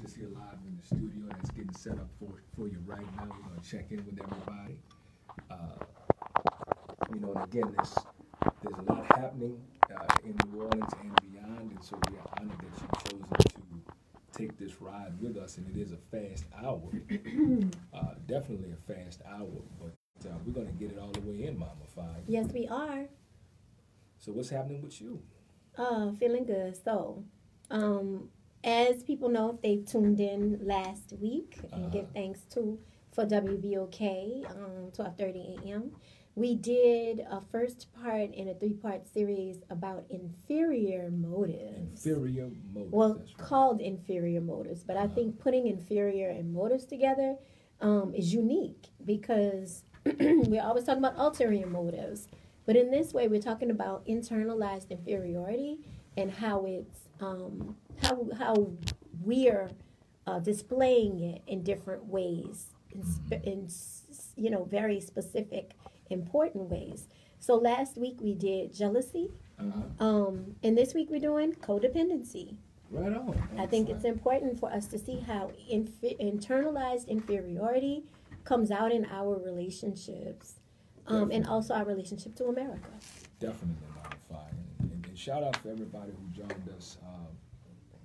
just here live in the studio that's getting set up for you right now. We're going to check in with everybody. And again, there's a lot happening in New Orleans and beyond, and so we are honored that you've chosen to take this ride with us, and it is a fast hour, definitely a fast hour, but we're going to get it all the way in, Mama Fi. Yes, we are. So what's happening with you? Feeling good. So, as people know, if they've tuned in last week, and give thanks for WBOK, 12:30 a.m., we did a first part in a 3-part series about inferior motives. Inferior motives. Well, right. Called inferior motives, but I think putting inferior and motives together is unique because we're always talking about ulterior motives. But in this way, we're talking about internalized inferiority and how it's how we're displaying it in different ways, in very specific, important ways. So last week we did jealousy, and this week we're doing codependency. Right on. I think it's important for us to see how internalized inferiority comes out in our relationships, and also our relationship to America. Definitely, Mama Fi. And shout out for everybody who joined us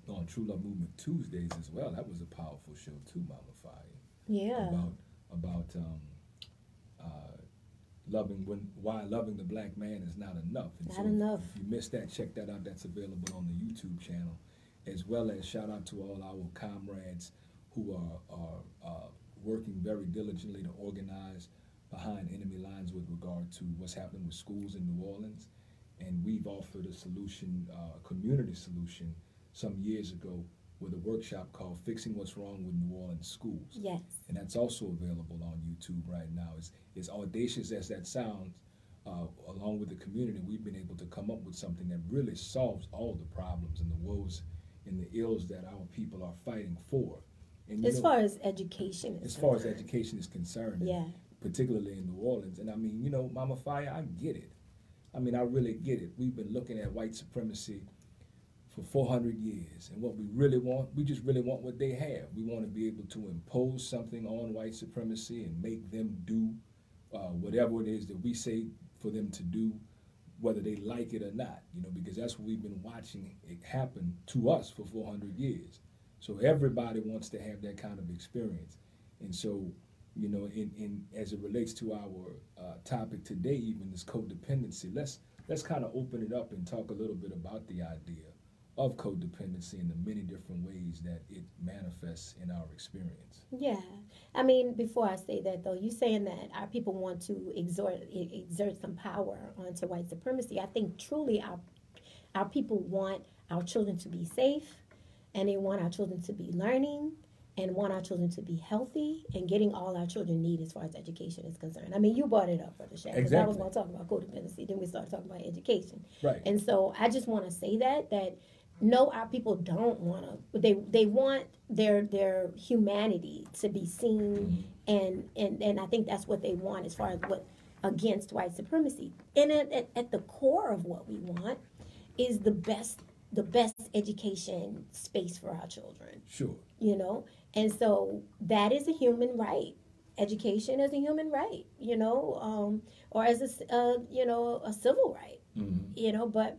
on True Love Movement Tuesdays as well. That was a powerful show too, Mama Fi. Yeah. About why loving the black man is not enough. And not enough. If you missed that, check that out. That's available on the YouTube channel, as well as shout out to all our comrades who are working very diligently to organize behind enemy lines with regard to what's happening with schools in New Orleans. And we've offered a solution, a community solution, some years ago with a workshop called Fixing What's Wrong with New Orleans Schools. Yes. And that's also available on YouTube right now. As audacious as that sounds, along with the community, we've been able to come up with something that really solves all the problems and the woes and the ills that our people are fighting for. And, as far as education is far as education is concerned, yeah, particularly in New Orleans. And I mean, Mama Fire, I get it. I mean, I really get it. We've been looking at white supremacy for 400 years. And what we really want, we just really want what they have. We want to be able to impose something on white supremacy and make them do whatever it is that we say for them to do, whether they like it or not, because that's what we've been watching it happen to us for 400 years. So everybody wants to have that kind of experience. And so, in as it relates to our topic today, even this codependency, let's kind of open it up and talk a little bit about the idea of codependency and the many different ways that it manifests in our experience. Yeah. I mean, before I say that, though, you saying that our people want to exert some power onto white supremacy, I think truly our people want our children to be safe, and they want our children to be learning, and want our children to be healthy, and getting all our children need as far as education is concerned. I mean, you brought it up, Brother Shaq, because I was going to talk about codependency, then we started talking about education. Right. And so I just want to say that no, our people don't want to. They want their humanity to be seen, and I think that's what they want as far as what against white supremacy. And at the core of what we want is the best education space for our children. Sure. And so that is a human right. Education is a human right. Or as a civil right. Mm-hmm. But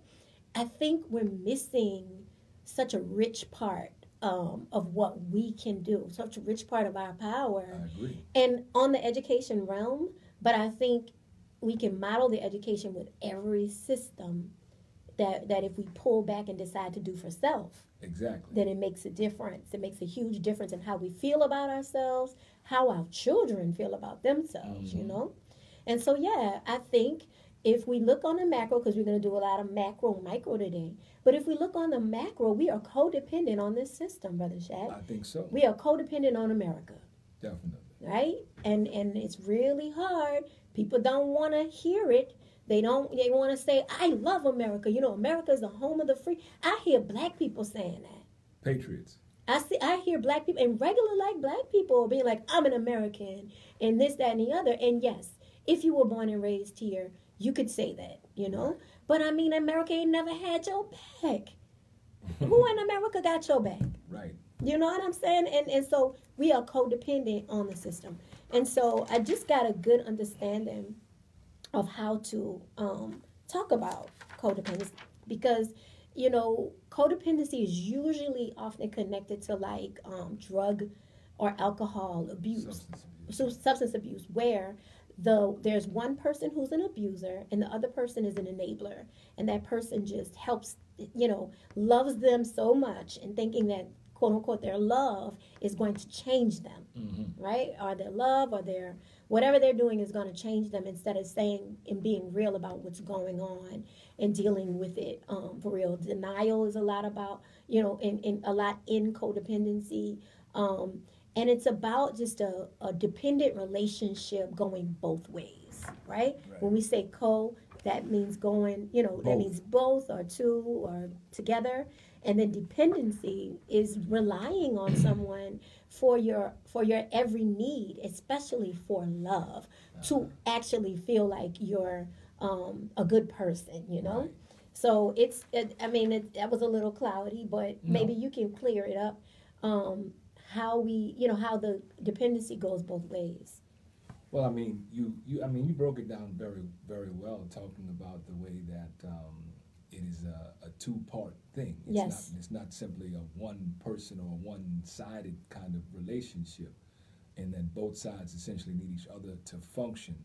I think we're missing such a rich part of what we can do, such a rich part of our power. I agree. And on the education realm, but I think we can model the education with every system that if we pull back and decide to do for self, exactly, then it makes a difference. It makes a huge difference in how we feel about ourselves, how our children feel about themselves, And so, yeah, I think if we look on the macro, because we're going to do a lot of micro today, but if we look on the macro, we are codependent on this system, Brother Shaq. I think so. We are codependent on America. Definitely. Right? And it's really hard. People don't want to hear it. They want to say, I love America. America is the home of the free. I hear black people saying that. Patriots. I hear black people, and regular black people being like, I'm an American, and this, that, and the other. And yes, if you were born and raised here, you could say that, Right. But I mean, America ain't never had your back. Who in America got your back? Right. You know what I'm saying? And so we are codependent on the system. And so I just got a good understanding of how to talk about codependency, because codependency is usually often connected to like drug or alcohol abuse, substance abuse, where there's one person who's an abuser and the other person is an enabler, and that person just helps, loves them so much and thinking that quote unquote their love is going to change them, right? Or their love or their whatever they're doing is going to change them, instead of saying and being real about what's going on and dealing with it for real. Denial is a lot about, in a lot in codependency. And it's about just a dependent relationship going both ways, right? When we say that means going, that means both or two or together. And then dependency is relying on someone for your every need, especially for love, to actually feel like you're a good person, Right. So that was a little cloudy, but maybe you can clear it up. How the dependency goes both ways. Well, you broke it down very, very well, talking about the way that it is a two-part thing. It's not simply a one person or one-sided kind of relationship, and that both sides essentially need each other to function.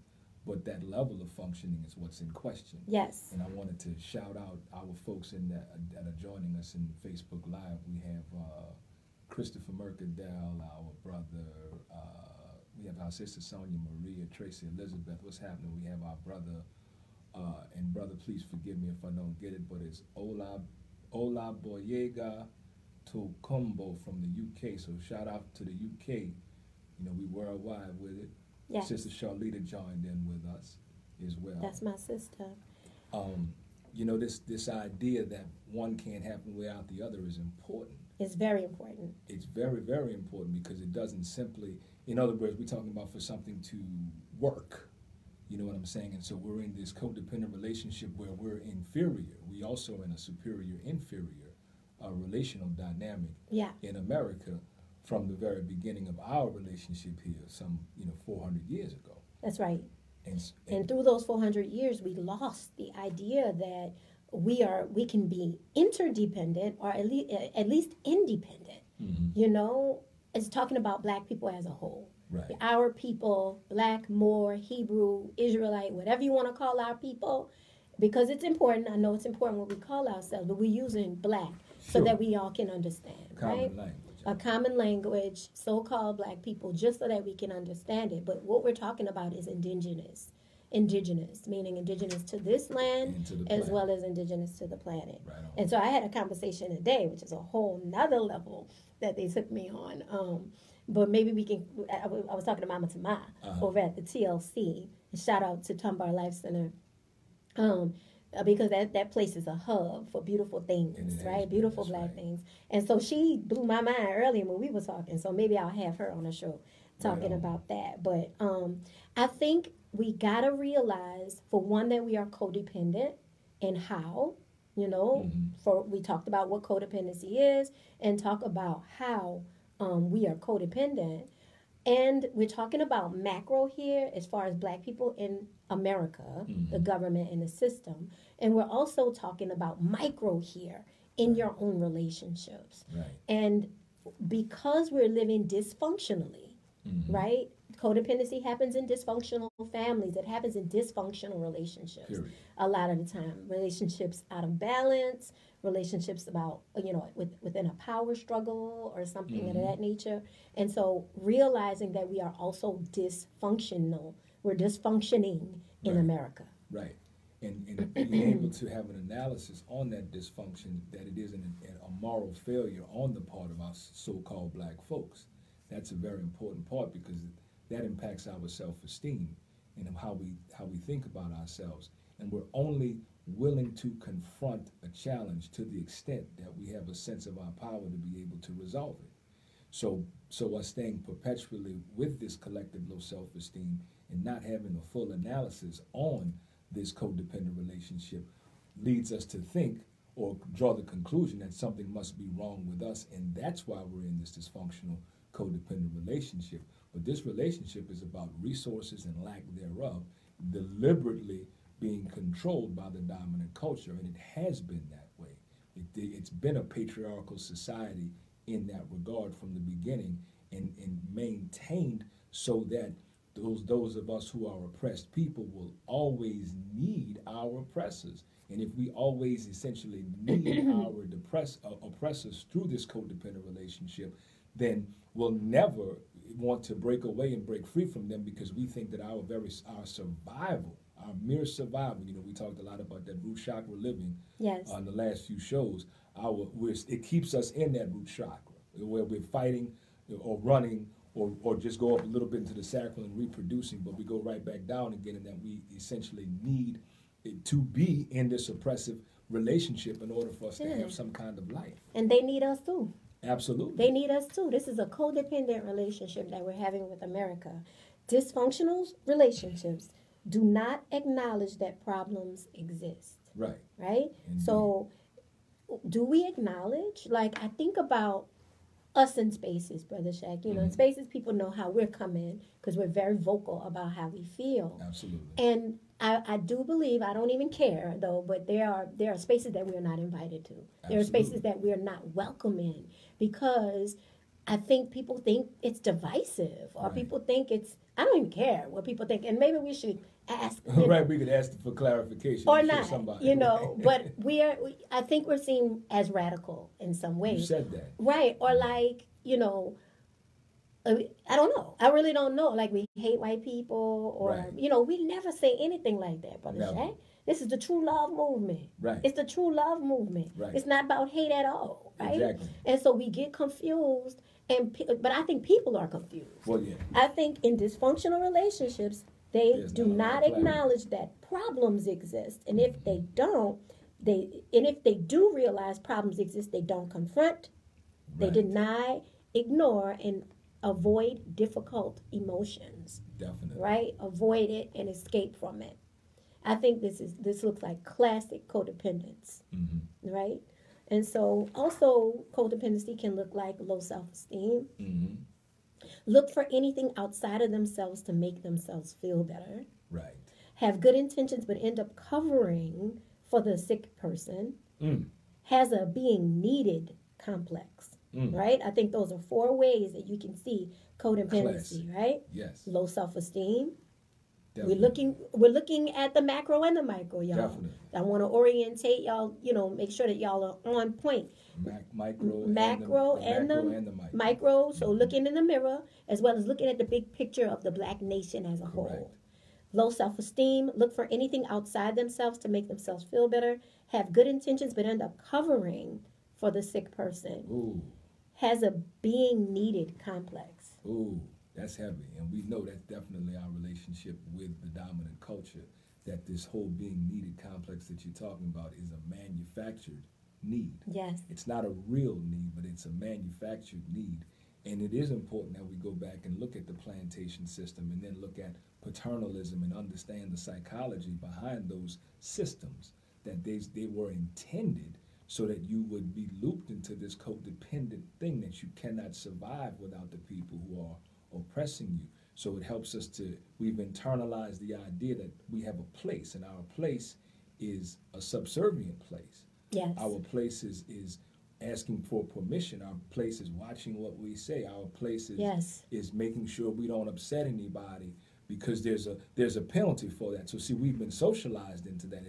But that level of functioning is what's in question. Yes. And I wanted to shout out our folks that are joining us in Facebook Live. We have Christopher Mercadale, our brother. We have our sister Sonia Maria, Tracy Elizabeth. What's happening? We have our brother, and brother, please forgive me if I don't get it, but it's Ola Boyega Tokumbo from the UK. So shout out to the UK. We worldwide with it. Yes. Sister Charlita joined in with us as well. That's my sister. This idea that one can't happen without the other is important. It's very important. It's very, very important, because it doesn't simply, in other words, we're talking about for something to work. You know what I'm saying? And so we're in this codependent relationship where we're inferior. We also in a superior-inferior relational dynamic in America from the very beginning of our relationship here, some 400 years ago. That's right. And through those 400 years, we lost the idea that we can be interdependent or at least independent. It's talking about Black people as a whole. Right. Our people, Black, Moor, Hebrew, Israelite, whatever you want to call our people, because it's important. I know it's important what we call ourselves, but we're using Black so that we all can understand. Common language. A common language, so-called Black people, just so that we can understand it. But what we're talking about is indigenous. Indigenous, meaning indigenous to this land as well as indigenous to the planet. Right on. And so I had a conversation today, which is a whole nother level that they took me on. But maybe we can, I was talking to Mama Tama over at the TLC. And shout out to Tumbar Life Center. Because that place is a hub for beautiful things, right? Beautiful Black things. And so she blew my mind earlier when we were talking. So maybe I'll have her on the show talking about that. But I think we got to realize, for one, that we are codependent, and how, we talked about what codependency is and talk about how we are codependent. And we're talking about macro here as far as Black people in America, the government and the system. And we're also talking about micro here in your own relationships. Right. And because we're living dysfunctionally, right? Codependency happens in dysfunctional families. It happens in dysfunctional relationships. Period. A lot of the time. Relationships out of balance, relationships about, within a power struggle or something of that nature. And so realizing that we are also dysfunctional. We're dysfunctioning in America. Right. And being able to have an analysis on that dysfunction, that it is a moral failure on the part of our so-called Black folks. That's a very important part, because that impacts our self-esteem and how we think about ourselves. And we're only willing to confront a challenge to the extent that we have a sense of our power to be able to resolve it. So us staying perpetually with this collective low self-esteem and not having a full analysis on this codependent relationship leads us to think, or draw the conclusion that something must be wrong with us, and that's why we're in this dysfunctional codependent relationship. But this relationship is about resources and lack thereof, deliberately being controlled by the dominant culture, and it has been that way. It's been a patriarchal society in that regard from the beginning, and maintained so that those of us who are oppressed people will always need our oppressors. And if we always essentially need our oppressors through this codependent relationship, then we'll never want to break away and break free from them, because we think that our survival, our mere survival, we talked a lot about that root chakra living on the last few shows, it keeps us in that root chakra, where we're fighting or running or just go up a little bit into the sacral and reproducing, but we go right back down again, and that we essentially need to be in this oppressive relationship in order for us to have some kind of life. And they need us too. Absolutely. They need us too. This is a codependent relationship that we're having with America. Dysfunctional relationships do not acknowledge that problems exist. Right. Right? Indeed. So do we acknowledge? Like, I think about us in spaces, Brother Shaq. In spaces, people know how we're coming because we're very vocal about how we feel. Absolutely. And I do believe, I don't even care though, but there are spaces that we are not invited to. Absolutely. There are spaces that we are not welcome in, because I think people think it's divisive, or people think I don't even care what people think, and maybe we should ask. Right, we could ask for clarification. Or not, somebody. But I think we're seen as radical in some ways. You said that. Right, or like, I don't know. I really don't know. Like, we hate white people, or, we never say anything like that, Brother Shaq. This is the true love movement. Right. It's the true love movement. Right. It's not about hate at all, right? Exactly. And so we get confused, but I think people are confused. Well, yeah. I think in dysfunctional relationships, they do not acknowledge that problems exist. And if they don't, if they do realize problems exist, they don't confront, they deny, ignore, and avoid difficult emotions. Definitely. Right? Avoid it and escape from it. I think this looks like classic codependence. Right? And so also codependency can look like low self-esteem. Look for anything outside of themselves to make themselves feel better. Right. Have good intentions but end up covering for the sick person. Has a being needed complex. Right? I think those are 4 ways that you can see codependency, right? Yes. Low self-esteem. Definitely. We're looking at the macro and the micro, y'all. Definitely. I want to orientate y'all, make sure that y'all are on point. Macro and the micro. So looking in the mirror, as well as looking at the big picture of the black nation as a whole. Low self-esteem, look for anything outside themselves to make themselves feel better. Have good intentions but end up covering for the sick person. Ooh. Has a being needed complex. Ooh, that's heavy. And we know that's definitely our relationship with the dominant culture, that this whole being needed complex that you're talking about is a manufactured need. Yes. It's not a real need, but it's a manufactured need. And it is important that we go back and look at the plantation system, and then look at paternalism and understand the psychology behind those systems, that they were intended so that you would be looped into this codependent thing, that you cannot survive without the people who are oppressing you. So it helps us we've internalized the idea that we have a place, and our place is a subservient place. Yes. Our place is asking for permission. Our place is watching what we say. Our place is making sure we don't upset anybody, because there's a penalty for that. So see, we've been socialized into that.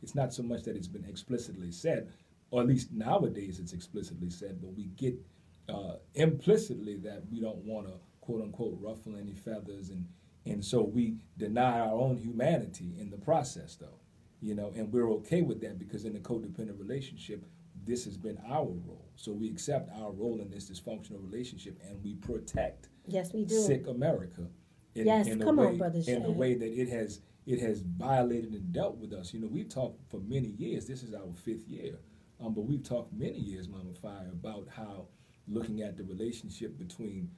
It's not so much that it's been explicitly said, or at least nowadays it's explicitly said, but we get implicitly that we don't want to, quote unquote, ruffle any feathers, and so we deny our own humanity in the process, though, and we're okay with that, because in a codependent relationship, this has been our role. So we accept our role in this dysfunctional relationship, and we protect sick America in the way that it has violated and dealt with us. We've talked for many years. This is our 5th year. But we've talked many years, Mama Fire, about how looking at the relationship between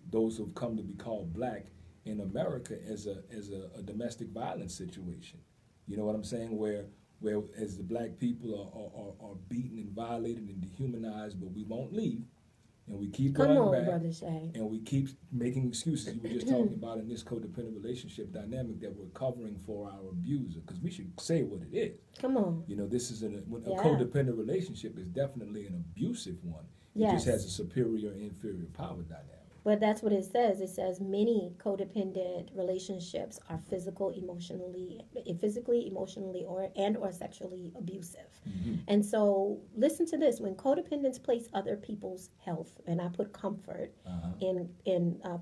those who've come to be called black in America as a domestic violence situation. You know what I'm saying? Where where as the black people are beaten and violated and dehumanized, but we won't leave. And we keep going back, Brother Shay. and we keep making excuses. You were just talking about in this codependent relationship dynamic that we're covering for our abuser, because we should say what it is. Come on. You know, this is a codependent relationship is definitely an abusive one. It Yes. just has a superior and inferior power dynamic. But that's what it says. It says many codependent relationships are physically, emotionally, or sexually abusive. Mm-hmm. And so, listen to this: when codependents place other people's health, and I put comfort in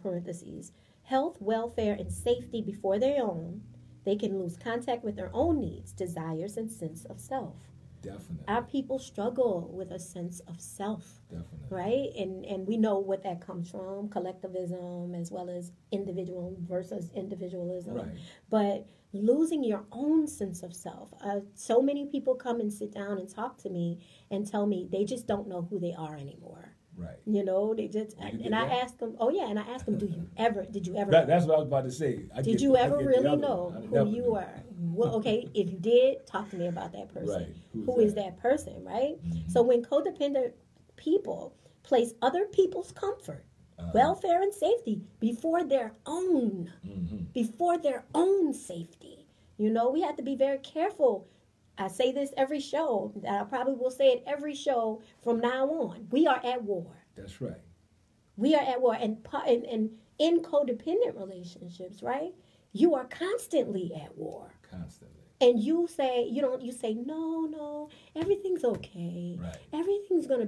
parentheses, health, welfare, and safety before their own, they can lose contact with their own needs, desires, and sense of self. Definitely. Our people struggle with a sense of self. Definitely. Right? And we know what that comes from, collectivism as well as individual versus individualism. Right. But losing your own sense of self. So many people come and sit down and talk to me and tell me they just don't know who they are anymore. Right. You know, they just, and I ask them, did you ever? That's what I was about to say. Did you ever really know who you are? Well, okay, if you did, talk to me about that person. Right. Who is that person, right? Mm-hmm. So when codependent people place other people's comfort, welfare, and safety before their own, safety, you know, we have to be very careful. I say this every show, and I probably will say it every show from now on. We are at war. That's right. We are at war. And in codependent relationships, right, you are constantly at war. Constantly. And you say, no, everything's okay. Right.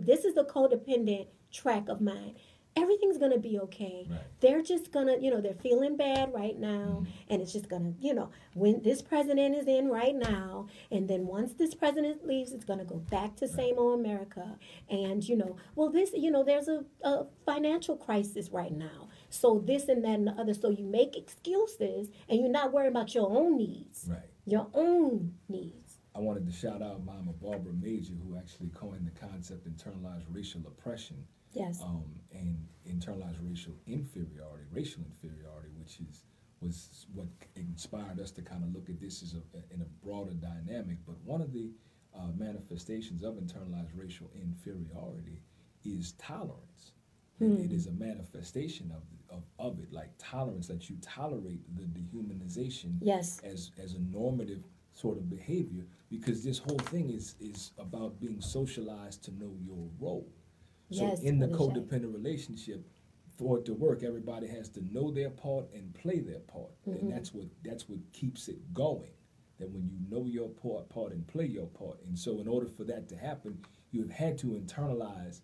This is the codependent track of mine. Everything's going to be okay. Right. They're just going to, they're feeling bad right now. And it's just going to, when this president is in right now, and then once this president leaves, it's going to go back to same old America. And, there's a financial crisis right now. So this and that and the other. So you make excuses and you're not worrying about your own needs. Right. Your own needs. I wanted to shout out Mama Barbara Major, who actually coined the concept internalized racial oppression. Yes. And internalized racial inferiority, which was what inspired us to kind of look at this as in a broader dynamic. But one of the manifestations of internalized racial inferiority is tolerance. It is a manifestation of it, like tolerance, that you tolerate the dehumanization yes. as a normative sort of behavior, because this whole thing is about being socialized to know your role. So yes, in the codependent relationship, for it to work, everybody has to know their part and play their part, and that's what keeps it going. That when you know your part and play your part, and so in order for that to happen, you have had to internalize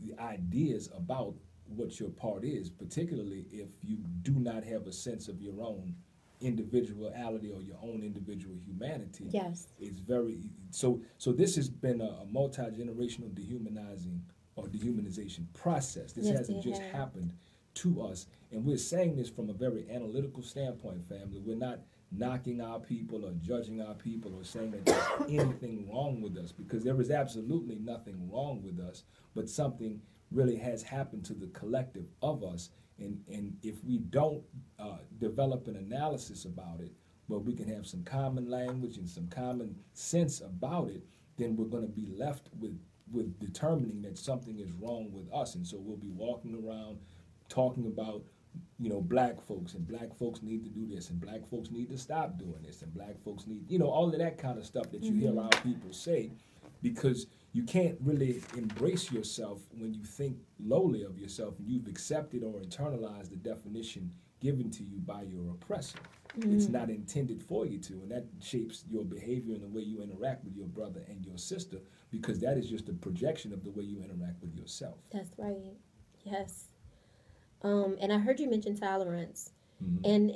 the ideas about what your part is, particularly if you do not have a sense of your own individuality or your own individual humanity. Yes, it's very so. This has been a multi-generational dehumanization process. This hasn't just happened to us, and we're saying this from a very analytical standpoint, family. We're not knocking our people or judging our people or saying that there's anything wrong with us, because there is absolutely nothing wrong with us, but something really has happened to the collective of us, and if we don't develop an analysis about it, but we can have some common language and some common sense about it, then we're going to be left with determining that something is wrong with us. And so we'll be walking around talking about, black folks, and black folks need to do this, and black folks need to stop doing this, and black folks need, all of that kind of stuff that you hear our people say, because you can't really embrace yourself when you think lowly of yourself and you've accepted or internalized the definition given to you by your oppressor. It's not intended for you to, and that shapes your behavior and the way you interact with your brother and your sister, because that is just a projection of the way you interact with yourself. That's right. Yes. And I heard you mention tolerance, and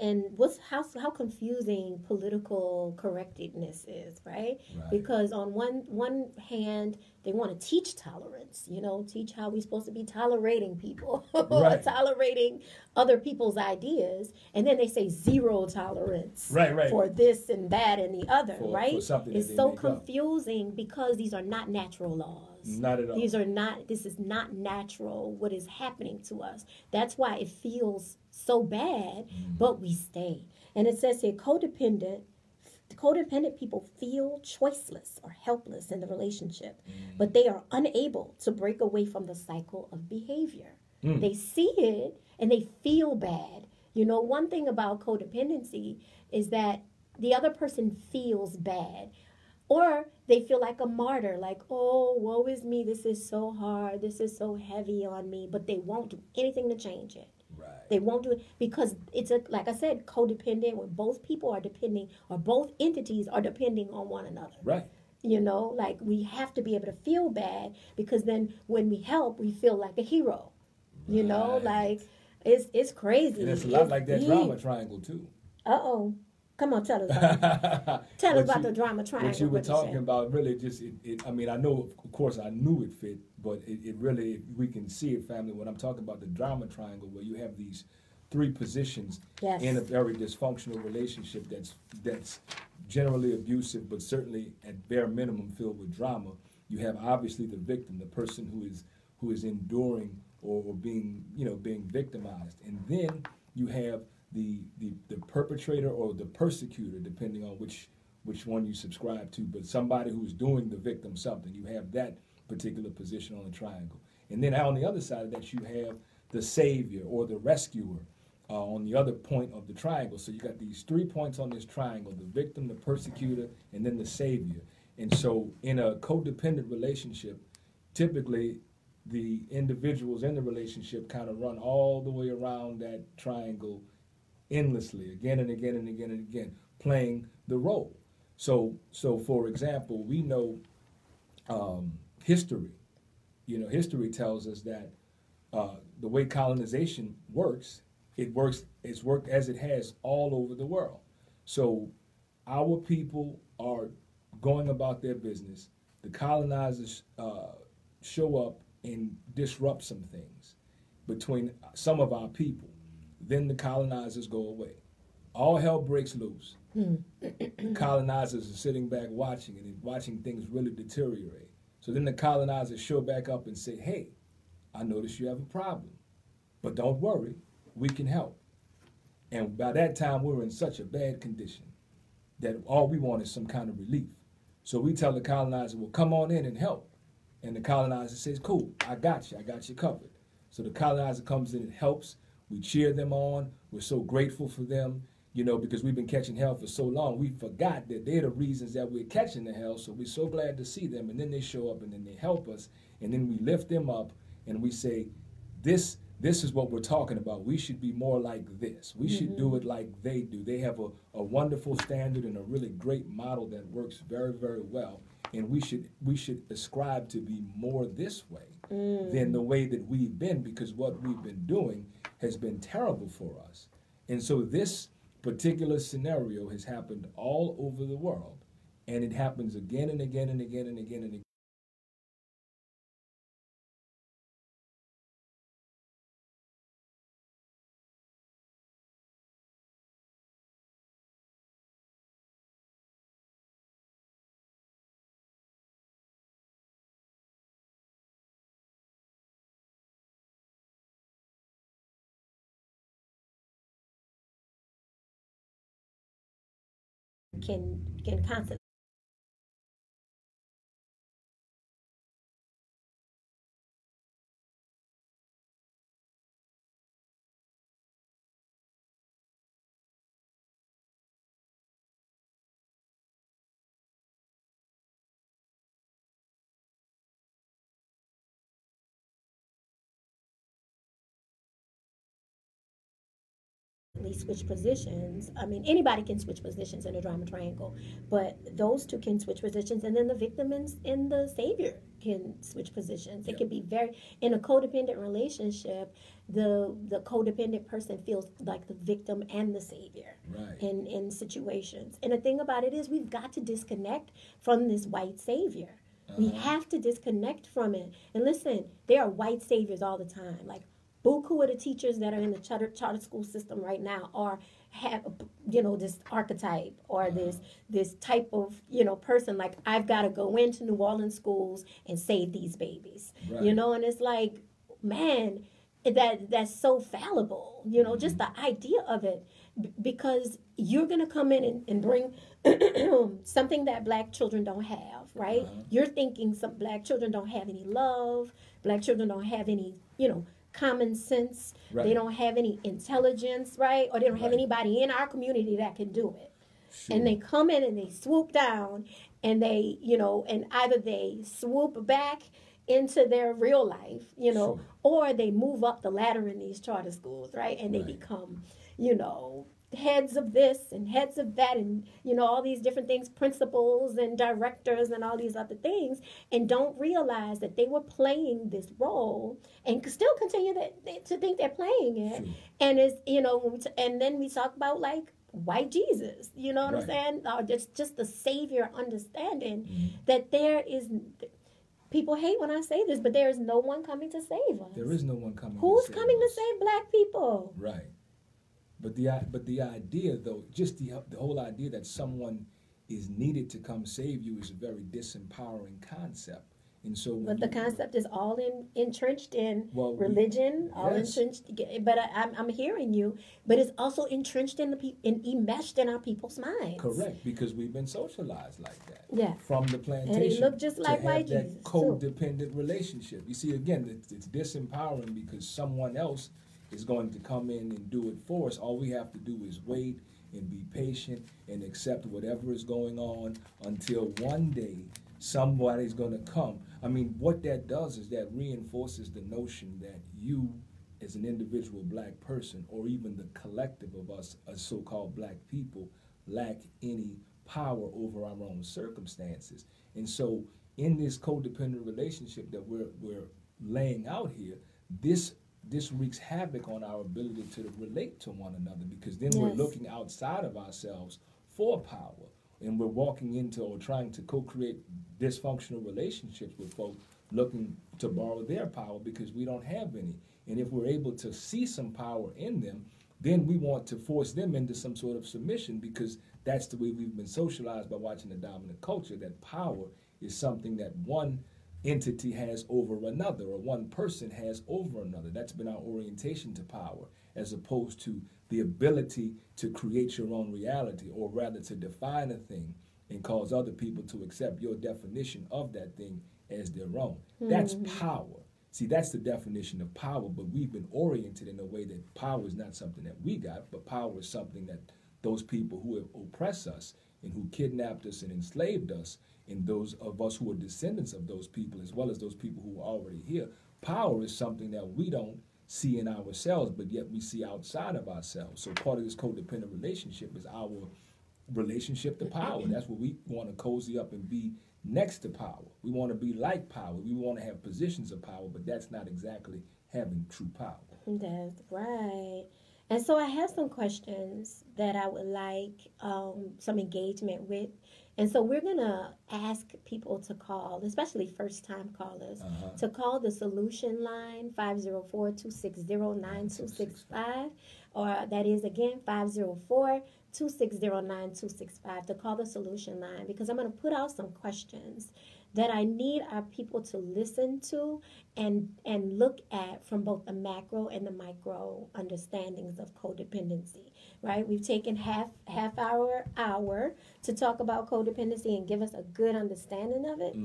how confusing political correctness is, right? Because on one hand, they want to teach tolerance, teach how we're supposed to be tolerating people, tolerating other people's ideas, and then they say zero tolerance for this and that and the other, for it's so confusing because these are not natural laws. Not at all. This is not natural, what is happening to us. That's why it feels so bad, but we stay. And it says here, codependent codependent people feel choiceless or helpless in the relationship, but they are unable to break away from the cycle of behavior. They see it and they feel bad. You know, one thing about codependency is that the other person feels bad. Or they feel like a martyr, like, oh, woe is me, this is so hard, this is so heavy on me, but they won't do anything to change it. Right. They won't do it because it's like I said, codependent, where both people are depending, or both entities are depending on one another. Right. You know, like we have to be able to feel bad, because then when we help, we feel like a hero. You know, like it's crazy. And it's a lot like that drama triangle too. Uh-oh. Come on, tell us about the drama triangle. What you were talking about really just, I mean, I know, of course, I knew it fit, but it really, we can see it, family, when I'm talking about the drama triangle, where you have these three positions in a very dysfunctional relationship that's generally abusive, but certainly at bare minimum filled with drama. You have obviously the victim, the person who is enduring or being victimized. And then you have the perpetrator or the persecutor, depending on which one you subscribe to, but somebody who's doing the victim something. You have that particular position on the triangle. And then on the other side of that, you have the savior or the rescuer on the other point of the triangle. So you got these 3 points on this triangle: the victim, the persecutor, and then the savior. And so in a codependent relationship, typically the individuals in the relationship kind of run all the way around that triangle endlessly, again and again and again and again, playing the role. So for example, we know history. You know, history tells us that the way colonization works, it's worked as it has all over the world. So our people are going about their business. The colonizers show up and disrupt some things between some of our people. Then the colonizers go away. All hell breaks loose. The colonizers are sitting back watching and watching things really deteriorate. So then the colonizers show back up and say, hey, I notice you have a problem, but don't worry, we can help. And by that time, we're in such a bad condition that all we want is some kind of relief. So we tell the colonizer, well, come on in and help. And the colonizer says, cool, I got you covered. So the colonizer comes in and helps. We cheer them on. We're so grateful for them, you know, because we've been catching hell for so long. We forgot that they're the reasons that we're catching the hell, so we're so glad to see them. And then they show up and then they help us. And then we lift them up and we say, this is what we're talking about. We should be more like this. We should do it like they do. They have a wonderful standard and a really great model that works very, very well. And we should ascribe to be more this way than the way that we've been, because what we've been doing has been terrible for us. And so this particular scenario has happened all over the world, and it happens again and again and again and again and again. Can constantly. Switch positions. I mean, anybody can switch positions in a drama triangle, but those two can switch positions, and then the victim and the savior can switch positions. It can be in a codependent relationship, the codependent person feels like the victim and the savior in situations. And the thing about it is, we've got to disconnect from this white savior. We have to disconnect from it. And listen, there are white saviors all the time. Like, buku of the teachers that are in the charter school system right now have this archetype or this type of person, like, I've got to go into New Orleans schools and save these babies, and it's like, man, that's so fallible, you know, just the idea of it, because you're going to come in and bring something that black children don't have, right? You're thinking some black children don't have any love, black children don't have any, you know, common sense, they don't have any intelligence, right? Or they don't have anybody in our community that can do it. Sure. And they come in and they swoop down, and they, you know, and either they swoop back into their real life, you know, or they move up the ladder in these charter schools, right? And they become, you know, heads of this and heads of that, and, you know, all these different things, principals and directors and all these other things, and don't realize that they were playing this role and still continue to think they're playing it. Sure. And it's, you know, and then we talk about like white Jesus, you know what I'm saying? Or just the savior understanding that there is. People hate when I say this, but there is no one coming to save us. There is no one coming. Who's coming to save black people? Right. But the idea, though, just the whole idea that someone is needed to come save you is a very disempowering concept. And so, but the concept is all entrenched in religion, all entrenched. But I'm hearing you. But it's also entrenched in enmeshed in our people's minds. Correct, because we've been socialized like that. Yeah. From the plantation, and they look just like white Jesus. That codependent relationship. You see, again, it's disempowering because someone else is going to come in and do it for us. All we have to do is wait and be patient and accept whatever is going on until one day somebody's going to come. I mean, what that does is that reinforces the notion that you, as an individual black person, or even the collective of us as so-called black people, lack any power over our own circumstances. And so in this codependent relationship that we're laying out here, this wreaks havoc on our ability to relate to one another, because then we're looking outside of ourselves for power. And we're walking into or trying to co-create dysfunctional relationships with folks looking to borrow their power because we don't have any. And if we're able to see some power in them, then we want to force them into some sort of submission, because that's the way we've been socialized by watching the dominant culture, that power is something that one entity has over another, or one person has over another. That's been our orientation to power, as opposed to the ability to create your own reality, or rather to define a thing and cause other people to accept your definition of that thing as their own. That's power. See, that's the definition of power, but we've been oriented in a way that power is not something that we got, but power is something that those people who have oppressed us and who kidnapped us and enslaved us, and those of us who are descendants of those people, as well as those people who are already here, power is something that we don't see in ourselves, but yet we see outside of ourselves. So part of this codependent relationship is our relationship to power. That's what we want to cozy up and be next to power. We want to be like power. We want to have positions of power, but that's not exactly having true power. That's right. And so I have some questions that I would like some engagement with. And so we're going to ask people to call, especially first-time callers, to call the solution line, 504-260-9265, or that is, again, 504-260-9265, to call the solution line, because I'm going to put out some questions that I need our people to listen to and look at from both the macro and the micro understandings of codependency, right? We've taken half hour to talk about codependency and give us a good understanding of it.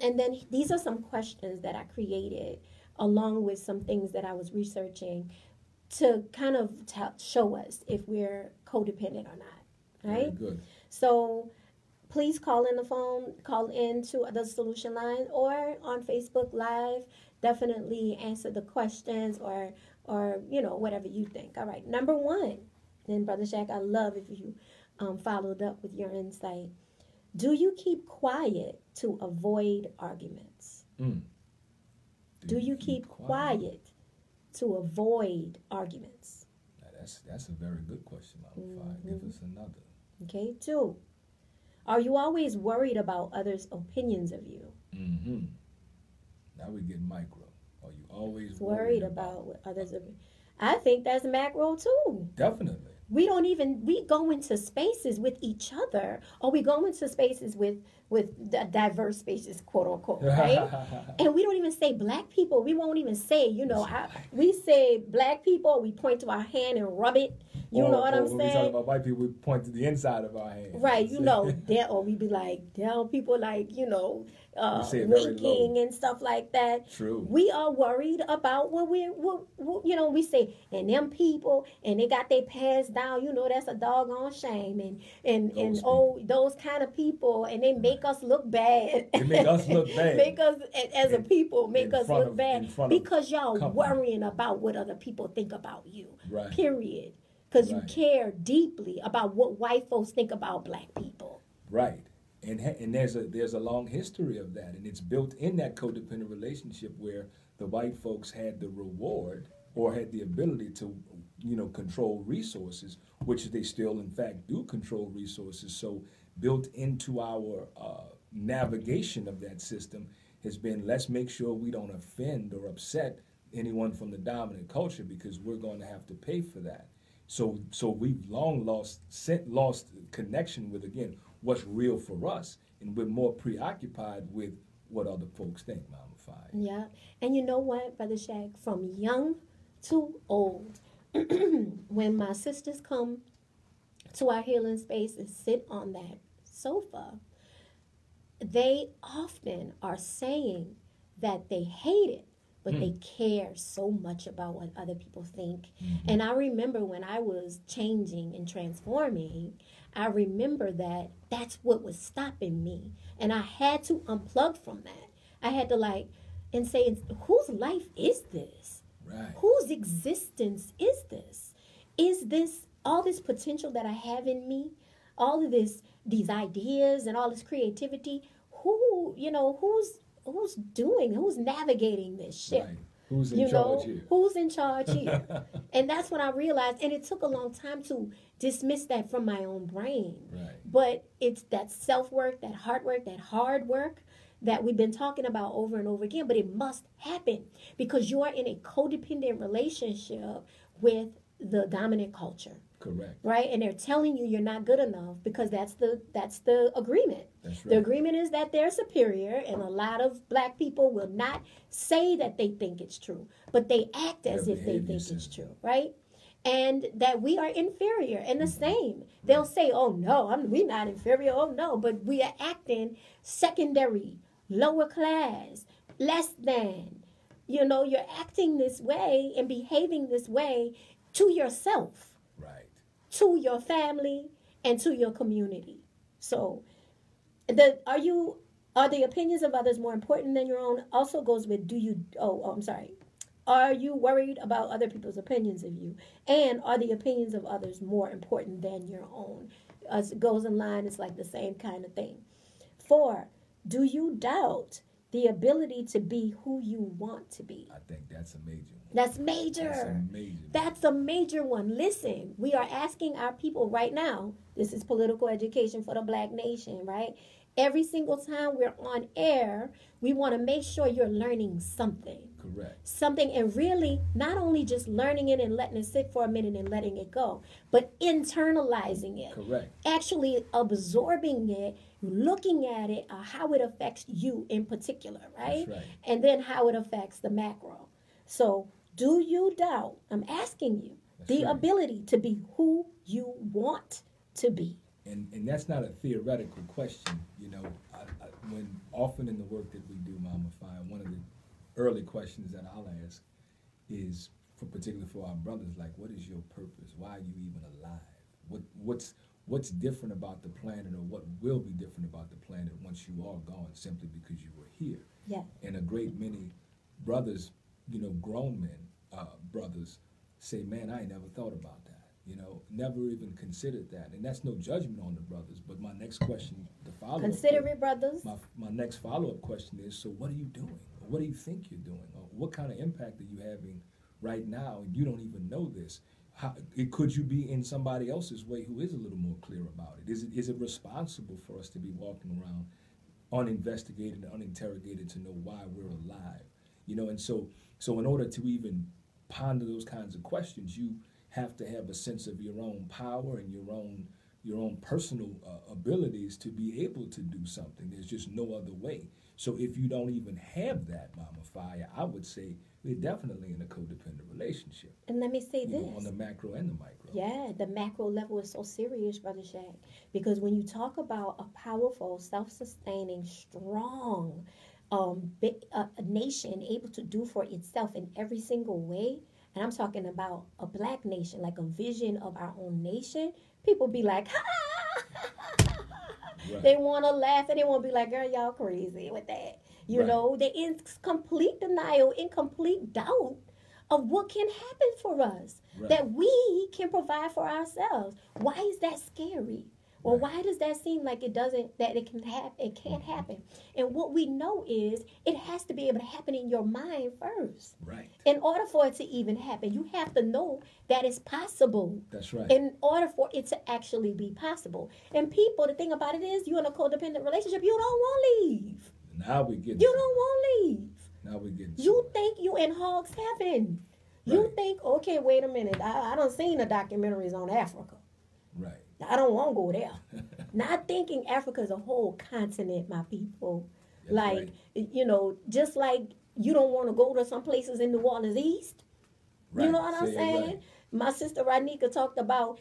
And then these are some questions that I created along with some things that I was researching to kind of show us if we're codependent or not, right? Very good. So please call in to the solution line, or on Facebook Live. Definitely answer the questions, or you know, whatever you think. All right, number one, and Brother Shaq, I love if you followed up with your insight. Do you keep quiet to avoid arguments? Do you keep quiet to avoid arguments? Now that's a very good question, Mama Fi. Give us another. Okay, 2. Are you always worried about others' opinions of you? Now we get micro. Are you always worried about what others opinions? I think that's macro too. Definitely. we go into spaces with each other, or we go into spaces with the diverse spaces, quote unquote, right? And we don't even say black people. We won't even say, we say black people, we point to our hand and rub it. You know what I'm saying? When we talk about white people, we point to the inside of our hand. Right, or we be like, tell people like, winking and stuff like that. True. We are worried about what we say, and them people, and they got their pants down, that's a doggone shame. And those kind of people, and they make us look bad. They make us look bad. Make us, as a people, make us look bad. Because y'all company. worrying about what other people think about you. Right. Period. Because you care deeply about what white folks think about black people. Right. And there's a long history of that. And it's built in that codependent relationship where the white folks had the reward or had the ability to, control resources, which they still, in fact, do control resources. So built into our navigation of that system has been, let's make sure we don't offend or upset anyone from the dominant culture because we're going to have to pay for that. So we've long lost connection with, again, what's real for us, and we're more preoccupied with what other folks think, Mama Fire. Yeah, and you know what, Brother Shaq, from young to old, when my sisters come to our healing space and sit on that sofa, they often are saying that they hate it, but they care so much about what other people think. Mm-hmm. And I remember when I was changing and transforming, I remember that that's what was stopping me. And I had to unplug from that. I had to and say, whose life is this? Right. Whose existence is this? Is this all this potential that I have in me? All of these ideas and all this creativity? Who's navigating this ship? Right. Who's in charge here? Who's in charge here? And that's when I realized, and it took a long time to dismiss that from my own brain. Right. But it's that self-work, that hard work that we've been talking about over and over again, but it must happen because you are in a codependent relationship with the dominant culture. Correct. Right? And they're telling you you're not good enough because that's the agreement. That's right. The agreement is that they're superior, and a lot of black people will not say that they think it's true, but they act as if they think it's true, right? And that we are inferior, and the same. They'll say, oh, no, we're not inferior, oh, no, but we are acting secondary, lower class, less than. You're acting this way and behaving this way to yourself. Right. To your family and to your community. So, are the opinions of others more important than your own? Also goes with, are you worried about other people's opinions of you? And are the opinions of others more important than your own? As it goes in line, it's like the same kind of thing. 4, do you doubt the ability to be who you want to be? I think that's a major one. That's major. That's a major one. Listen, we are asking our people right now, this is political education for the black nation, right? Every single time we're on air, we want to make sure you're learning something. Correct. Something, and really not only just learning it and letting it sit for a minute and letting it go, but internalizing it. Correct. Actually absorbing it, looking at it, how it affects you in particular, right? That's right. And then how it affects the macro. So, do you doubt, I'm asking you, the ability to be who you want to be? And that's not a theoretical question. When often in the work that we do, Mama Fire, one of the early questions that I'll ask is, particularly for our brothers, like, what is your purpose? Why are you even alive? What's different about the planet, or what will be different about the planet once you are gone, simply because you were here? Yeah. And a great many brothers, grown men, brothers, say, man, I ain't never thought about that. Never even considered that. And that's no judgment on the brothers. But my next question, the follow-up. Consider it, brothers. My next follow-up question is, so what are you doing? Or what do you think you're doing? Or what kind of impact are you having right now? And you don't even know this. Could you be in somebody else's way who is a little more clear about it? Is it responsible for us to be walking around uninvestigated and uninterrogated to know why we're alive? And so in order to even ponder those kinds of questions, you have to have a sense of your own power and your own personal abilities to be able to do something. There's just no other way. So if you don't even have that, Mama Fire, I would say we're definitely in a codependent relationship. And let me say this. On the macro and the micro. Yeah, the macro level is so serious, Brother Shaq, because when you talk about a powerful, self-sustaining, strong a nation able to do for itself in every single way, and I'm talking about a black nation, like a vision of our own nation, people be like, ha! Right. They want to laugh and they want to be like, girl, y'all crazy with that. You know, they're in complete denial, in complete doubt of what can happen for us, that we can provide for ourselves. Why is that scary? Well, why does that seem like it can't happen? And what we know is it has to be able to happen in your mind first. Right. In order for it to even happen, you have to know that it's possible. That's right. In order for it to actually be possible. And people, the thing about it is, you're in a codependent relationship, you don't want to leave. Now we get. You don't want to leave. Now we get. You think you in hog's heaven. You think, okay, wait a minute. I done seen the documentaries on Africa. Right. I don't want to go there. Not thinking Africa is a whole continent, my people. That's you know, just like you don't want to go to some places in New Orleans East. Right. You know what I'm saying? Right. My sister Ranika talked about,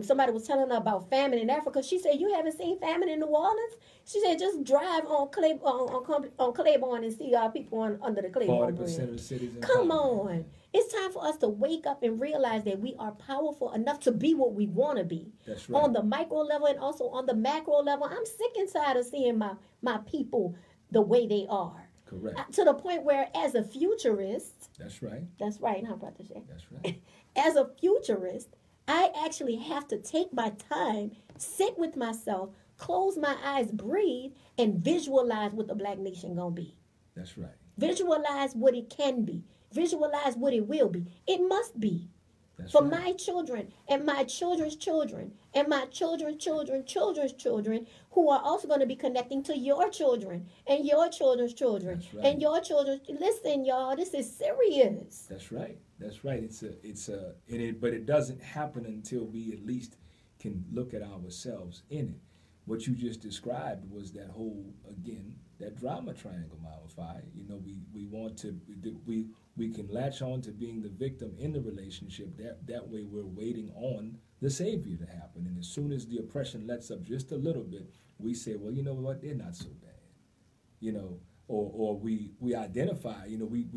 somebody was telling her about famine in Africa. She said, you haven't seen famine in New Orleans? She said, just drive on Claiborne and see our people under the Claiborne Bridge. 40% of the cities in Come on. It's time for us to wake up and realize that we are powerful enough to be what we want to be. That's right. On the micro level and also on the macro level. I'm sick and tired of seeing my people the way they are. Correct. To the point where, as a futurist... That's right. That's right, huh, Brother Shay? That's right. As a futurist, I actually have to take my time, sit with myself, close my eyes, breathe, and visualize what the black nation gonna be. That's right. Visualize what it can be. Visualize what it will be. It must be. That's for right. my children and my children's children and my children's children's children who are also going to be connecting to your children and your children's children and your children's. Listen, y'all, this is serious. That's right. That's right. But it doesn't happen until we at least can look at ourselves in it. What you just described was that whole, again, that drama triangle, Mama Fi. You know, we want to, we can latch on to being the victim in the relationship. That way we're waiting on the savior to happen. And as soon as the oppression lets up just a little bit, we say, well, you know what, they're not so bad. You know, or we identify, you know, we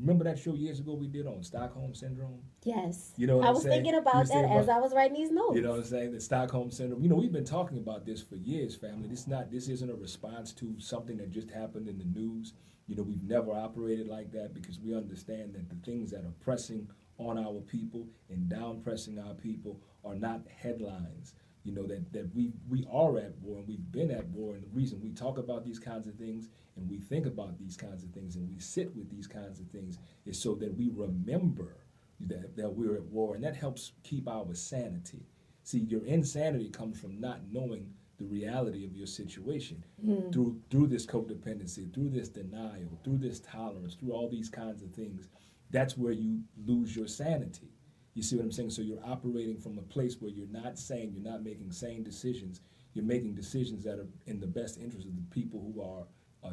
remember that show years ago we did on Stockholm Syndrome? Yes. You know what I I'm was saying? thinking about that as I was writing these notes. You know what I'm saying? The Stockholm Syndrome. You know, we've been talking about this for years, family. This isn't a response to something that just happened in the news. You know, we've never operated like that because we understand that the things that are pressing on our people and down pressing our people are not headlines. You know, that we are at war and we've been at war, and the reason we talk about these kinds of things and we think about these kinds of things and we sit with these kinds of things is so that we remember that we're at war, and that helps keep our sanity. See, your insanity comes from not knowing the reality of your situation through this codependency, through this denial, through this tolerance, through all these kinds of things. That's where you lose your sanity. You see what I'm saying? So you're operating from a place where you're not sane, you're not making sane decisions. You're making decisions that are in the best interest of the people who are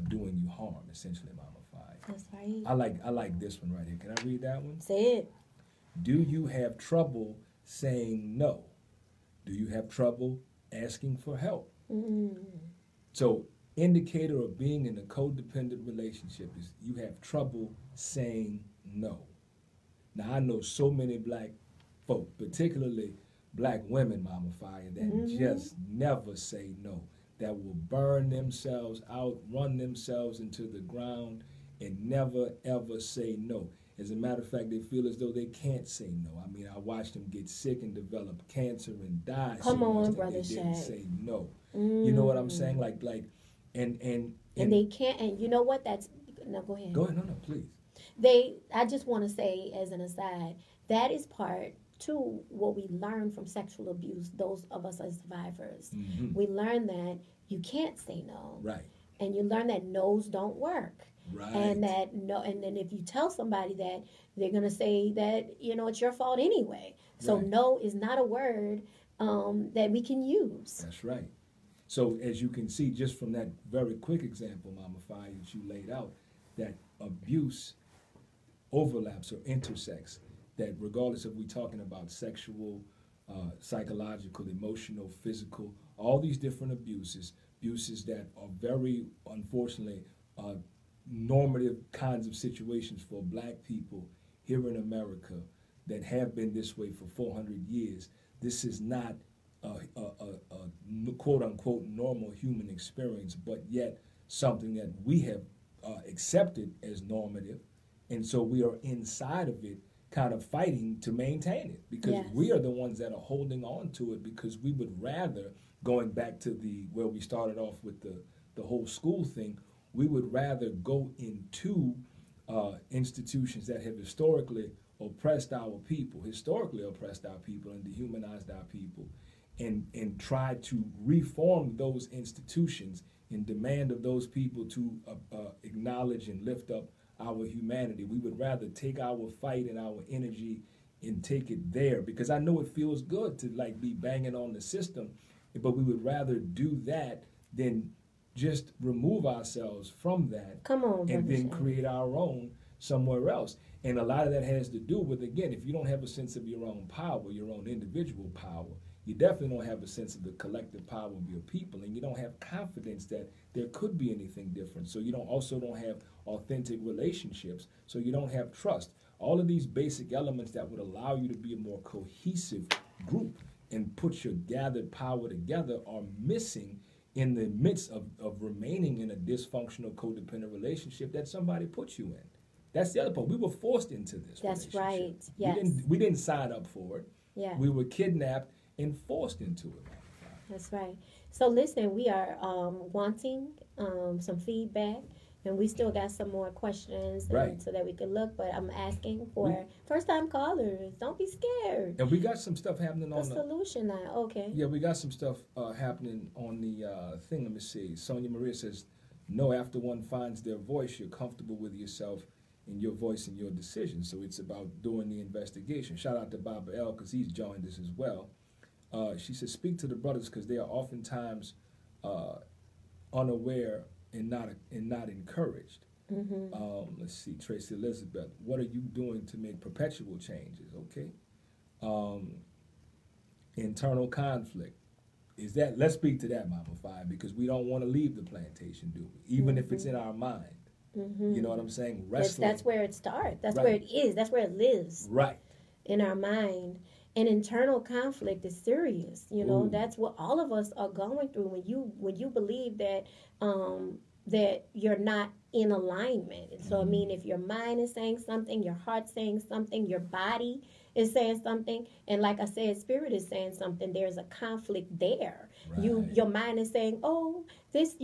doing you harm, essentially, Mama Fi. That's right. I like this one right here. Can I read that one? Say it. Do you have trouble saying no? Do you have trouble asking for help? So indicator of being in a codependent relationship is you have trouble saying no. Now, I know so many black folk, particularly black women, Mama Fire, that just never say no, that will burn themselves out, run themselves into the ground, and never, ever say no. As a matter of fact, they feel as though they can't say no. I mean, I watched them get sick and develop cancer and die so much that they didn't say no. You know what I'm saying? And they can't, and you know what, no, go ahead. Go ahead, no, please. I just want to say as an aside, that is part to what we learn from sexual abuse, those of us as survivors. We learn that you can't say no. Right. And you learn that no's don't work. Right. And that no, and then if you tell somebody that, they're gonna say that, it's your fault anyway. So Right. no is not a word that we can use. That's right. So as you can see, just from that very quick example, Mama Fire, that you laid out, that abuse overlaps or intersects, that regardless of we talking about sexual, psychological, emotional, physical, all these different abuses that are very, unfortunately, normative kinds of situations for black people here in America that have been this way for 400 years. This is not a quote-unquote normal human experience, but yet something that we have accepted as normative, and so we are inside of it kind of fighting to maintain it, because Yes. we are the ones that are holding on to it, because we would rather, going back to where we started off with the whole school thing, we would rather go into institutions that have historically oppressed our people and dehumanized our people, and try to reform those institutions and demand of those people to acknowledge and lift up our humanity. We would rather take our fight and our energy and take it there, because I know it feels good to like be banging on the system, but we would rather do that than just remove ourselves from that. Come on, and then Shane. create our own somewhere else. And a lot of that has to do with, again, if you don't have a sense of your own power, your own individual power, you definitely don't have a sense of the collective power of your people, and you don't have confidence that there could be anything different. So you don't have authentic relationships, so you don't have trust. All of these basic elements that would allow you to be a more cohesive group and put your gathered power together are missing in the midst of remaining in a dysfunctional codependent relationship that somebody put you in. That's the other part. We were forced into this That's relationship. right. Yes. We didn't sign up for it. Yeah. We were kidnapped and forced into it. That's right. So listen, we are wanting some feedback, and we still got some more questions, Right. so that we can look. But I'm asking for first-time callers. Don't be scared. And we got some stuff happening The on the... solution line. Okay. Yeah, we got some stuff happening on the thing. Let me see. Sonia Maria says, no, after one finds their voice, you're comfortable with yourself and your voice and your decisions. So it's about doing the investigation. Shout out to Baba L, because he's joined us as well. She says, speak to the brothers, because they are oftentimes unaware and not encouraged. Mm-hmm. Let's see, Tracy Elizabeth, what are you doing to make perpetual changes? Okay. Internal conflict. Let's speak to that, Mama Five, because we don't want to leave the plantation, do we? Even if it's in our mind. Mm-hmm. You know what I'm saying? Wrestling. That's where it starts. That's Right. where it is. That's where it lives. Right. In our mind. And internal conflict is serious. Ooh. That's what all of us are going through when you believe that that you're not in alignment. And so I mean, if your mind is saying something, your heart's saying something, your body is saying something, and like I said, spirit is saying something, there's a conflict there. Right. Your mind is saying, oh, this,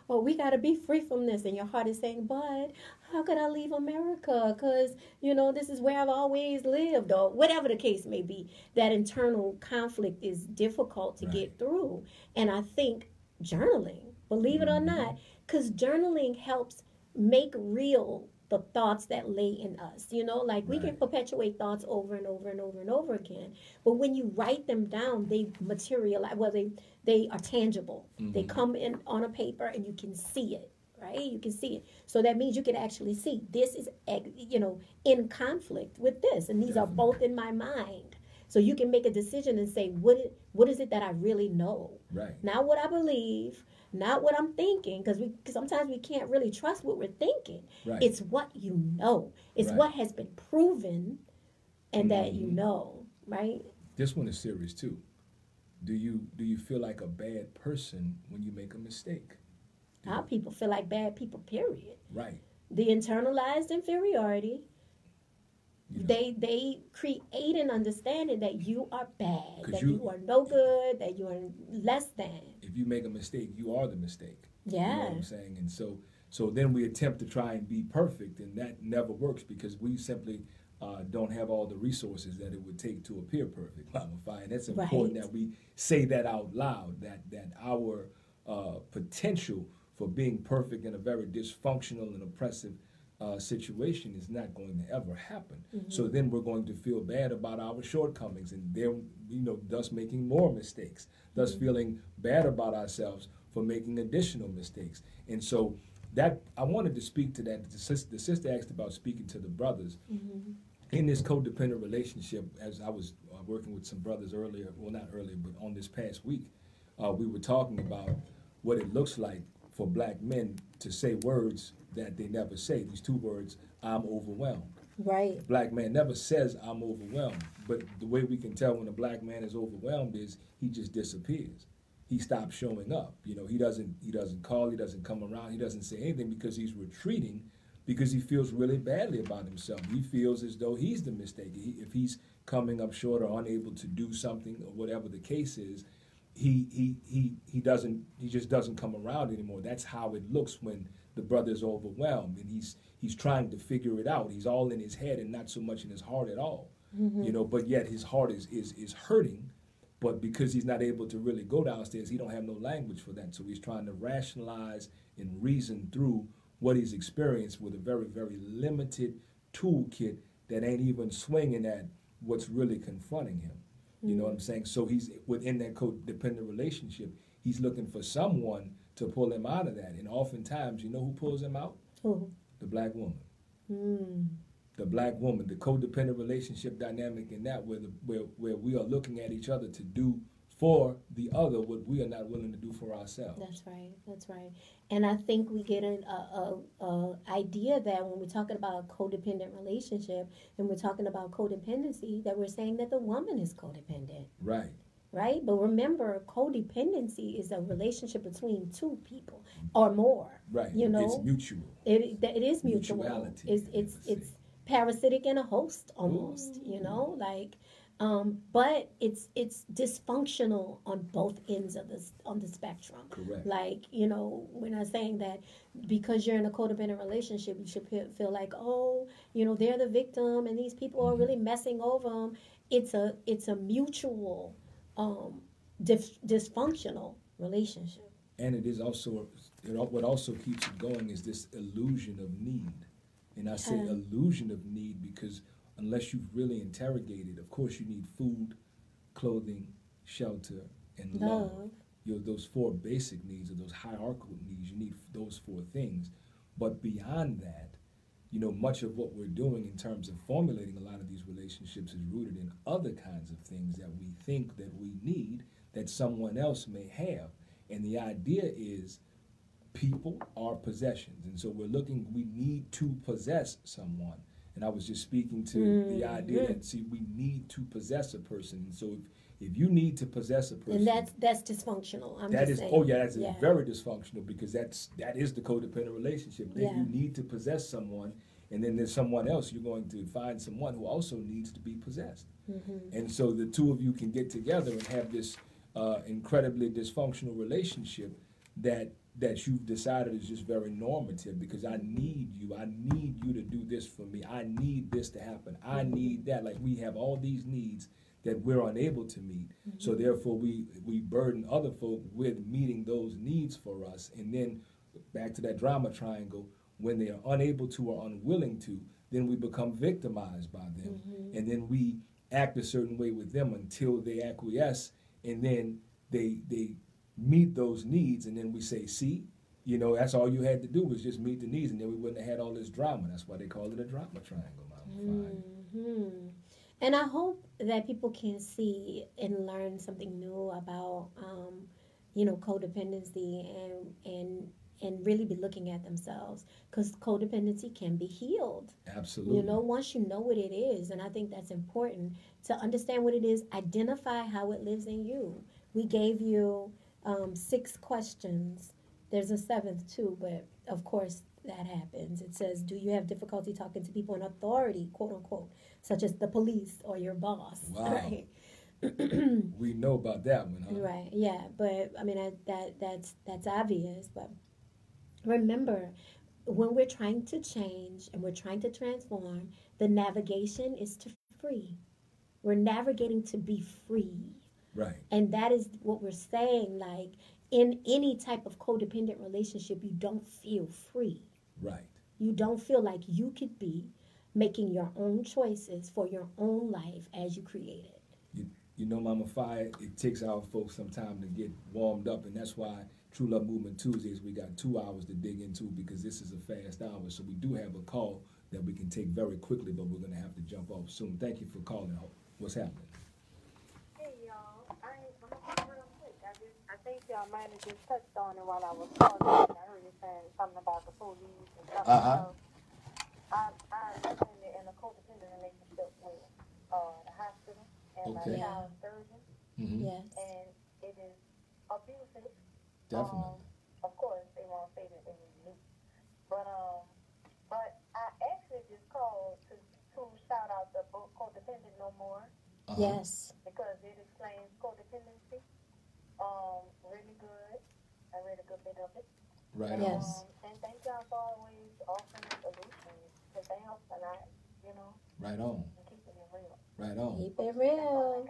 oh, we got to be free from this, and your heart is saying, but how could I leave America? Because, this is where I've always lived, or whatever the case may be. That internal conflict is difficult to get through. And I think journaling, believe it or not, because journaling helps make real the thoughts that lay in us. We can perpetuate thoughts over and over and over and over again. But when you write them down, they materialize. Well, they are tangible. Mm-hmm. They come in on a paper, and you can see it. Right? You can see it. So that means you can actually see this is, in conflict with this. And these are both in my mind. So you can make a decision and say, what is it that I really know? Right. Not what I believe, not what I'm thinking, because sometimes we can't really trust what we're thinking. Right. It's what you know. It's what has been proven and that you know, right? This one is serious too. Do you feel like a bad person when you make a mistake? How people feel like bad people, period. Right. The internalized inferiority. They create an understanding that you are bad, that you are no good, that you are less than. If you make a mistake, you are the mistake. Yeah. You know what I'm saying? And so then we attempt to try and be perfect, and that never works, because we simply don't have all the resources that it would take to appear perfect. And it's important that we say that out loud, that our potential for being perfect in a very dysfunctional and oppressive situation is not going to ever happen. So then we're going to feel bad about our shortcomings, and then, thus making more mistakes, thus feeling bad about ourselves for making additional mistakes. And so that I wanted to speak to that. The sister asked about speaking to the brothers. In this codependent relationship, as I was working with some brothers earlier, well, not earlier, but on this past week, we were talking about what it looks like for black men to say words that they never say. These two words, I'm overwhelmed. Right. The black man never says I'm overwhelmed, but the way we can tell when a black man is overwhelmed is he just disappears. He stops showing up. He doesn't call, he doesn't come around, he doesn't say anything because he's retreating, because he feels really badly about himself. He feels as though he's the mistake. If he's coming up short or unable to do something or whatever the case is, he just doesn't come around anymore. That's how it looks when the brother's overwhelmed and he's trying to figure it out. He's all in his head and not so much in his heart at all. But yet his heart is hurting, but because he's not able to really go downstairs, he don't have no language for that. So he's trying to rationalize and reason through what he's experienced with a very, very limited toolkit that ain't even swinging at what's really confronting him. You know what I'm saying? So he's within that codependent relationship. He's looking for someone to pull him out of that. And oftentimes, you know who pulls him out? Who? The black woman. The black woman, the codependent relationship dynamic in that where we are looking at each other to do for the other what we are not willing to do for ourselves. That's right. And I think we get an idea that when we're talking about a codependent relationship and we're talking about codependency, that we're saying that the woman is codependent. Right? But remember, codependency is a relationship between two people or more. Right. It's mutual. It is mutual. Mutuality. It's parasitic and a host almost. But it's dysfunctional on both ends of the spectrum. Correct. We're not saying that because you're in a codependent relationship, you should feel like, they're the victim and these people are really messing over them. It's a mutual dysfunctional relationship. And it is also, what also keeps it going is this illusion of need. And I say illusion of need because unless you've really interrogated, of course you need food, clothing, shelter, and love. Those four basic needs, or those hierarchical needs, you need those four things. But beyond that, much of what we're doing in terms of formulating a lot of these relationships is rooted in other kinds of things that we think that we need that someone else may have. And the idea is people are possessions. And so we need to possess someone. And I was just speaking to the idea that, we need to possess a person. And so if you need to possess a person, and that's dysfunctional. That's very dysfunctional, because that is the codependent relationship. Then you need to possess someone, and then there's someone else. You're going to find someone who also needs to be possessed. And so the two of you can get together and have this incredibly dysfunctional relationship that you've decided is just very normative, because I need you to do this for me, I need this to happen, I need that. Like, we have all these needs that we're unable to meet, so therefore we burden other folk with meeting those needs for us. And then back to that drama triangle, when they are unable to or unwilling to, then we become victimized by them, and then we act a certain way with them until they acquiesce, and then they meet those needs, and then we say, see, that's all you had to do was just meet the needs, and then we wouldn't have had all this drama. That's why they call it a drama triangle. And I hope that people can see and learn something new about, codependency and really be looking at themselves, because codependency can be healed. Absolutely. Once you know what it is, and I think that's important to understand what it is, identify how it lives in you. We gave you 6 questions. There's a 7th too, but of course that happens. It says, do you have difficulty talking to people in authority, quote unquote, such as the police or your boss? Wow. Right? We know about that one, huh? Right, yeah, but I mean that's obvious. But remember, when we're trying to change and we're trying to transform, the navigation is to free. We're navigating to be free. Right. And that is what we're saying. Like, in any type of codependent relationship, you don't feel free. Right. You don't feel like you could be making your own choices for your own life as you create it. You know, Mama Fire, it takes our folks some time to get warmed up, and that's why True Love Movement Tuesdays, we got 2 hours to dig into, because this is a fast hour. So we do have a call that we can take very quickly, but we're going to have to jump off soon. Thank you for calling. What's happening? Hey, y'all. I'm going to come real quick. I think y'all might have just touched on it while I was calling. I heard you saying something about the police and something else. I'm in a codependent relationship with the hospital and my child surgeon. Mm-hmm. Yes. And it is abusive. Definitely. Of course, they won't say that they was new. But I actually just called to shout out the book Codependent No More. Yes. Because it explains codependency. Really good. I read a good bit of it. Right. Yes. And thank y'all for always offering solutions, because they help a lot, you know. Right on. And keeping it real. Right on. Keep it real.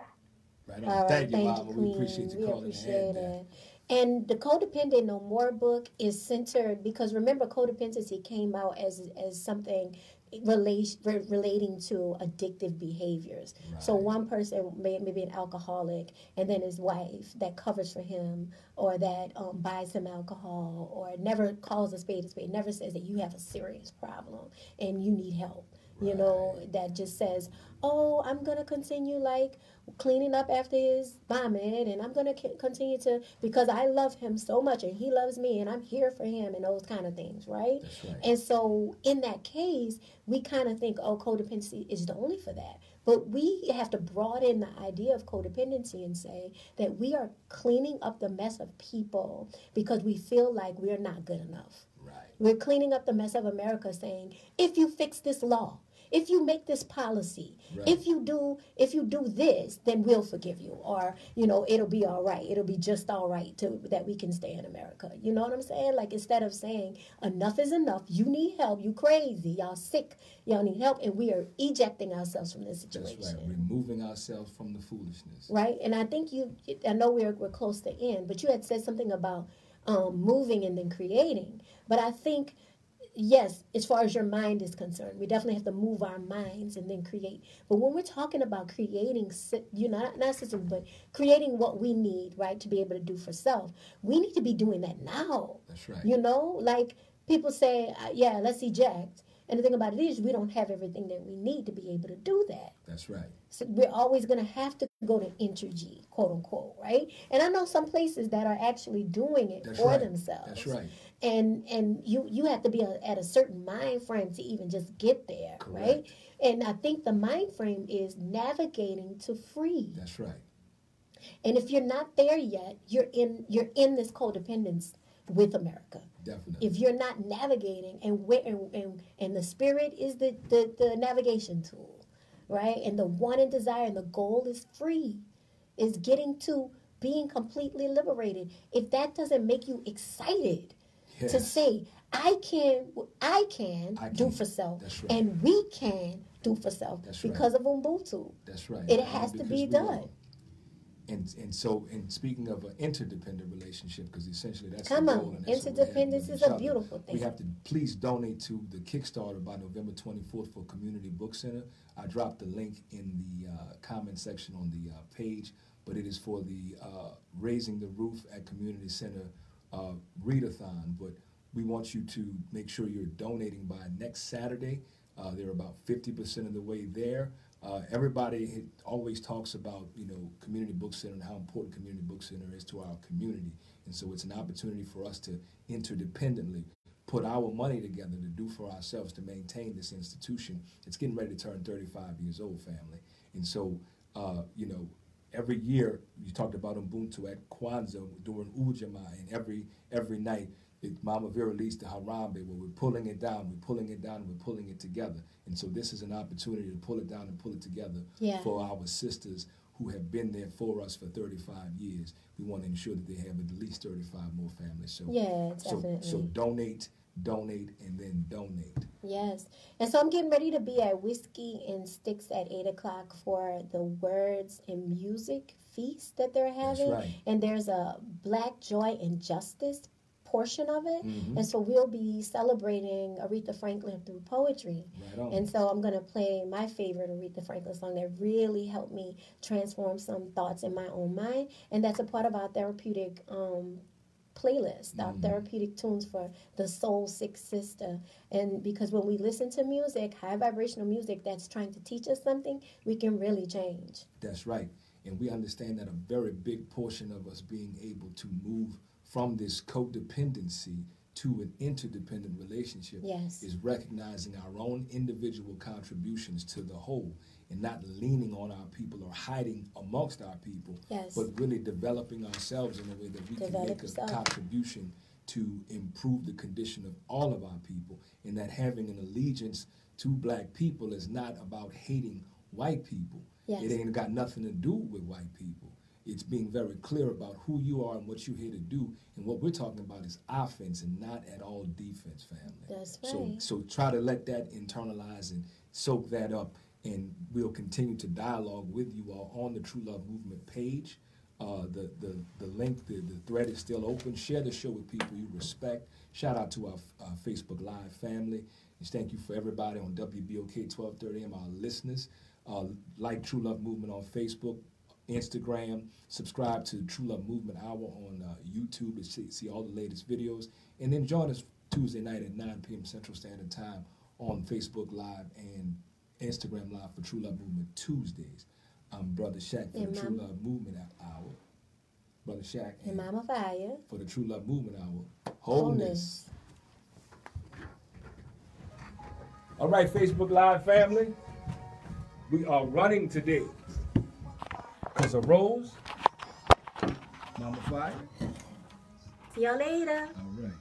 Right on. All right, Thank you, thank Mama. you, We Queen. appreciate you We calling appreciate ahead. it. And the Codependent No More book is centered because, remember, codependency came out as something relating to addictive behaviors. Right. So one person may be an alcoholic, and then his wife that covers for him, or that buys him alcohol, or never calls a spade, never says that you have a serious problem and you need help. You know, that just says, oh, I'm going to continue like cleaning up after his vomit, and I'm going to continue to, because I love him so much and he loves me and I'm here for him, and those kind of things, right? That's right. And so in that case, we kind of think, oh, codependency is only for that. But we have to broaden the idea of codependency and say that we are cleaning up the mess of people because we feel like we're not good enough. Right. We're cleaning up the mess of America, saying, if you fix this law, if you make this policy, right. if you do this, then we'll forgive you, or it'll be all right. It'll be just all right that we can stay in America. You know what I'm saying? Like, instead of saying enough is enough, you need help, you crazy, y'all sick, y'all need help, and we are ejecting ourselves from this situation. That's right. Removing ourselves from the foolishness. Right, and I think I know we're close to end, but you had said something about moving and then creating, but I think. Yes, as far as your mind is concerned, we definitely have to move our minds and then create. But when we're talking about creating, not systems, but creating what we need, right, to be able to do for self, we need to be doing that now. That's right. Like people say, yeah, let's eject. And the thing about it is, we don't have everything that we need to be able to do that. That's right. So we're always going to have to go to Entergy, quote unquote, right? And I know some places that are actually doing it for themselves. That's right. And you have to be at a certain mind frame to even just get there, correct. Right? And I think the mind frame is navigating to free. That's right. And if you're not there yet, you're in this codependence with America. Definitely. If you're not navigating, and the spirit is the navigation tool, right? And the one and desire and the goal is free, is getting to being completely liberated. If that doesn't make you excited to say, I can do for self, right. And we can do for self because of Ubuntu. That's right. It has to be done. And so, speaking of an interdependent relationship, because essentially that's the goal. And that's interdependence is a beautiful thing. We have to please donate to the Kickstarter by November 24th for Community Book Center. I dropped the link in the comment section on the page, but it is for the Raising the Roof at Community Center readathon. But we want you to make sure you're donating by next Saturday. They're about 50% of the way there. Everybody always talks about, Community Book Center and how important Community Book Center is to our community. And so it's an opportunity for us to interdependently put our money together to do for ourselves to maintain this institution. It's getting ready to turn 35 years old, family. And so, every year, you talked about Ubuntu at Kwanzaa during Ujamaa, and every night, Mama Vera leads the Harambe, where we're pulling it down, we're pulling it together. And so this is an opportunity to pull it down and pull it together for our sisters who have been there for us for 35 years. We want to ensure that they have at least 35 more families. So, yeah, definitely. So donate donate, and then donate. Yes. And so I'm getting ready to be at Whiskey and Sticks at 8 o'clock for the Words and Music feast that they're having. That's right. And there's a Black Joy and Justice portion of it. Mm-hmm. And so we'll be celebrating Aretha Franklin through poetry. Right on. And so I'm going to play my favorite Aretha Franklin song that really helped me transform some thoughts in my own mind. And that's a part of our therapeutic playlist, our therapeutic tunes for the soul sick sister. And because when we listen to music, high vibrational music that's trying to teach us something, we can really change. That's right. And we understand that a very big portion of us being able to move from this codependency to an interdependent relationship is recognizing our own individual contributions to the whole and not leaning on our people or hiding amongst our people, but really developing ourselves in a way that we can make a contribution to improve the condition of all of our people, and that having an allegiance to black people is not about hating white people. It ain't got nothing to do with white people. It's being very clear about who you are and what you're here to do. And what we're talking about is offense and not at all defense, family. That's right. So try to let that internalize and soak that up. And we'll continue to dialogue with you all on the True Love Movement page. The link, the thread is still open. Share the show with people you respect. Shout out to our Facebook Live family. And thank you for everybody on WBOK 1230 AM, our listeners. Like True Love Movement on Facebook, Instagram, subscribe to True Love Movement Hour on YouTube to see all the latest videos, and then join us Tuesday night at 9 p.m. Central Standard Time on Facebook Live and Instagram Live for True Love Movement Tuesdays. I'm Brother Shaq for the True Love Movement Hour. Brother Shaq and Mama Fire for the True Love Movement Hour. Wholeness. All right, Facebook Live family, we are running today. Because of Rose, Mama Fire. See y'all later. All right.